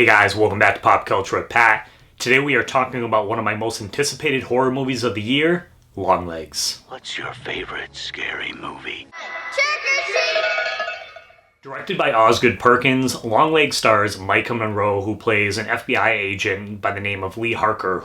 Hey guys, welcome back to Pop Culture with Pat. Today we are talking about one of my most anticipated horror movies of the year, Longlegs. What's your favorite scary movie? Directed by Osgood Perkins, Longlegs stars Maika Monroe, who plays an FBI agent by the name of Lee Harker,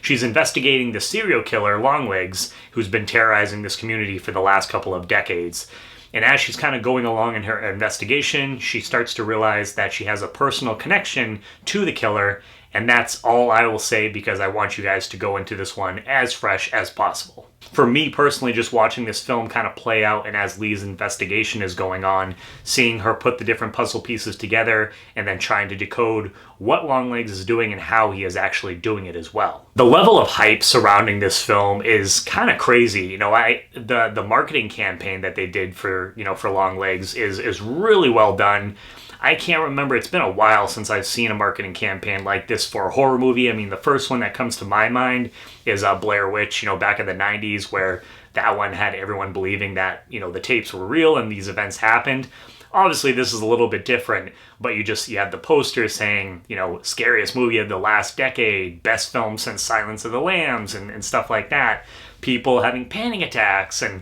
she's investigating the serial killer Longlegs, who's been terrorizing this community for the last couple of decades. And as she's kind of going along in her investigation, she starts to realize that she has a personal connection to the killer, and that's all I will say because I want you guys to go into this one as fresh as possible. For me personally, just watching this film kind of play out and as Lee's investigation is going on, seeing her put the different puzzle pieces together and then trying to decode what Longlegs is doing and how he is actually doing it as well. The level of hype surrounding this film is kind of crazy. The marketing campaign that they did for Longlegs is really well done. I can't remember, it's been a while since I've seen a marketing campaign like this for a horror movie. I mean, the first one that comes to my mind is Blair Witch, back in the 90s, where that one had everyone believing that, the tapes were real and these events happened. Obviously, this is a little bit different, but you have the poster saying, scariest movie of the last decade, best film since Silence of the Lambs, and stuff like that. People having panic attacks, and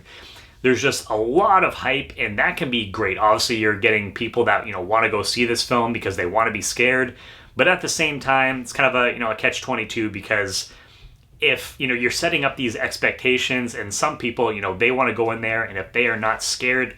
there's just a lot of hype, and that can be great. Obviously, you're getting people that, want to go see this film because they want to be scared. But at the same time, it's kind of a catch-22 because if, you're setting up these expectations and some people, they want to go in there, and if they are not scared,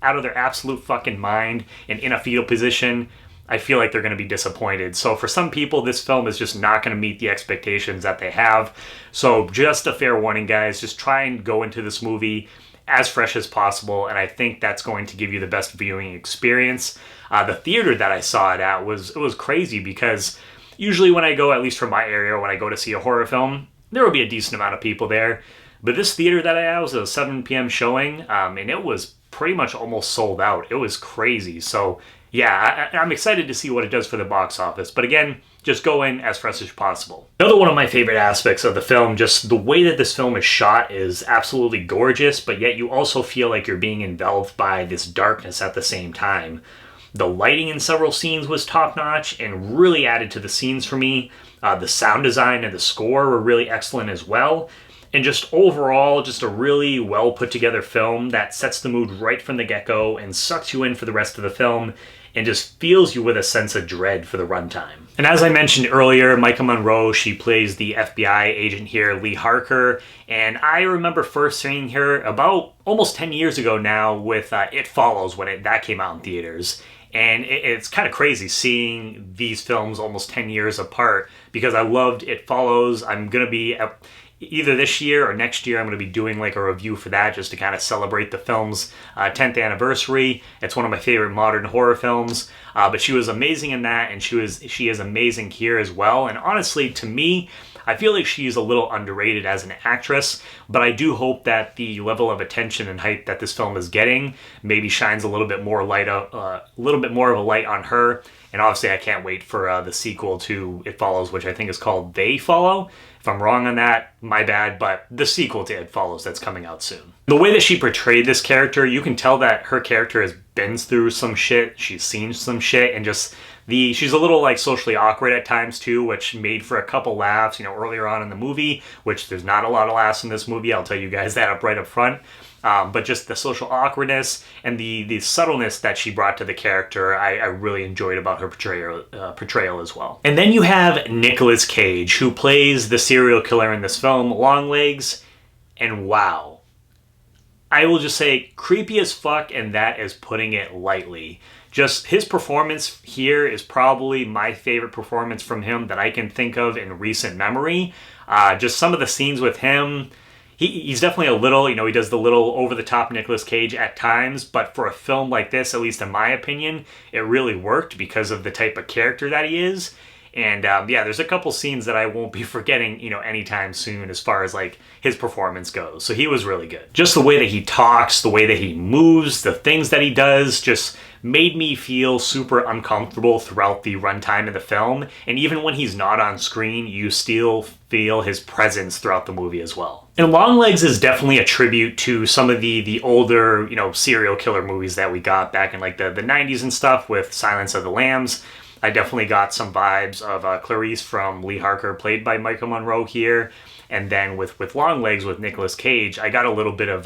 out of their absolute fucking mind and in a fetal position, I feel like they're going to be disappointed. So for some people, this film is just not going to meet the expectations that they have. So just a fair warning, guys, just try and go into this movie as fresh as possible, and I think that's going to give you the best viewing experience. The theater that I saw it at was crazy because usually when I go, at least from my area, when I go to see a horror film, there will be a decent amount of people there. But this theater that I had was a 7 p.m. showing, and it was pretty much almost sold out. It was crazy. So yeah, I'm excited to see what it does for the box office. But again, just go in as fresh as possible. Another one of my favorite aspects of the film, just the way that this film is shot is absolutely gorgeous, but yet you also feel like you're being enveloped by this darkness at the same time. The lighting in several scenes was top-notch and really added to the scenes for me. The sound design and the score were really excellent as well. And just overall, just a really well put together film that sets the mood right from the get-go and sucks you in for the rest of the film and just fills you with a sense of dread for the runtime. And as I mentioned earlier, Maika Monroe, she plays the FBI agent here, Lee Harker, and I remember first seeing her about almost 10 years ago now with It Follows when that came out in theaters. And it's kind of crazy seeing these films almost 10 years apart because I loved It Follows. I'm going to be either this year or next year, I'm going to be doing like a review for that just to kind of celebrate the film's 10th anniversary. It's one of my favorite modern horror films, but she was amazing in that, and she is amazing here as well. And honestly, to me, I feel like she's a little underrated as an actress, but I do hope that the level of attention and hype that this film is getting maybe shines a little bit more light up, a little bit more of a light on her. And obviously, I can't wait for the sequel to It Follows, which I think is called They Follow. If I'm wrong on that, my bad, but the sequel to It Follows that's coming out soon. The way that she portrayed this character, you can tell that her character has been through some shit, she's seen some shit, and just she's a little like socially awkward at times too, which made for a couple laughs, earlier on in the movie, which there's not a lot of laughs in this movie, I'll tell you guys that right up front. But just the social awkwardness and the subtleness that she brought to the character, I really enjoyed about her portrayal as well. And then you have Nicolas Cage, who plays the serial killer in this film, Longlegs, and wow. I will just say creepy as fuck, and that is putting it lightly. Just his performance here is probably my favorite performance from him that I can think of in recent memory. Just some of the scenes with him, he's definitely a little, he does the little over-the-top Nicolas Cage at times, but for a film like this, at least in my opinion, it really worked because of the type of character that he is. And yeah, there's a couple scenes that I won't be forgetting, anytime soon as far as like his performance goes. So he was really good. Just the way that he talks, the way that he moves, the things that he does just made me feel super uncomfortable throughout the runtime of the film. And even when he's not on screen, you still feel his presence throughout the movie as well. And Longlegs is definitely a tribute to some of the older, serial killer movies that we got back in like the 90s and stuff with Silence of the Lambs. I definitely got some vibes of Clarice from Lee Harker, played by Maika Monroe here. And then with Longlegs, with Nicolas Cage, I got a little bit of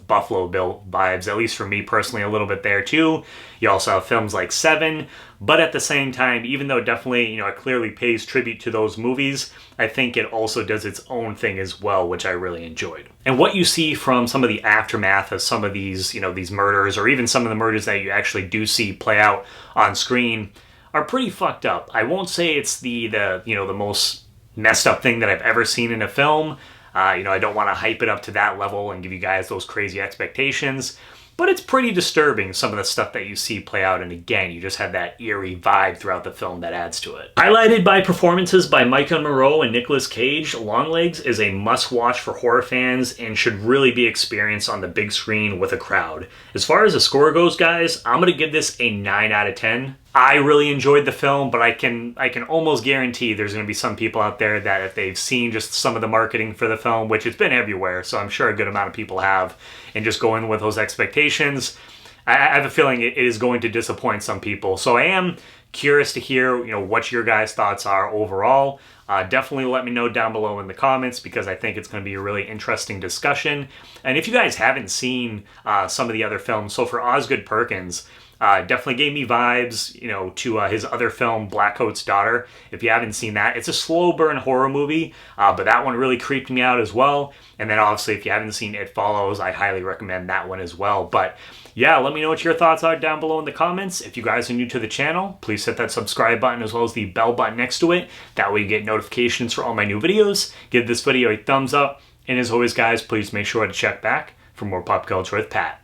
Buffalo Bill vibes, at least for me personally, a little bit there too. You also have films like Seven, but at the same time, even though definitely, it clearly pays tribute to those movies, I think it also does its own thing as well, which I really enjoyed. And what you see from some of the aftermath of some of these, these murders, or even some of the murders that you actually do see play out on screen, are pretty fucked up. I won't say it's the most messed up thing that I've ever seen in a film. I don't want to hype it up to that level and give you guys those crazy expectations, but it's pretty disturbing, some of the stuff that you see play out, and again, you just have that eerie vibe throughout the film that adds to it. Highlighted by performances by Maika Monroe and Nicolas Cage, Longlegs is a must-watch for horror fans and should really be experienced on the big screen with a crowd. As far as the score goes, guys, I'm going to give this a 9 out of 10. I really enjoyed the film, but I can almost guarantee there's going to be some people out there that if they've seen just some of the marketing for the film, which it's been everywhere, so I'm sure a good amount of people have, and just go in with those expectations, I have a feeling it is going to disappoint some people. So I am curious to hear, what your guys' thoughts are overall. Definitely let me know down below in the comments, because I think it's going to be a really interesting discussion. And if you guys haven't seen some of the other films, so for Osgood Perkins, definitely gave me vibes, to his other film, Blackcoat's Daughter. If you haven't seen that, it's a slow burn horror movie, but that one really creeped me out as well. And then obviously, if you haven't seen It Follows, I highly recommend that one as well. But yeah, let me know what your thoughts are down below in the comments. If you guys are new to the channel, please hit that subscribe button as well as the bell button next to it. That way you get notifications for all my new videos. Give this video a thumbs up. And as always, guys, please make sure to check back for more Pop Culture with Pat.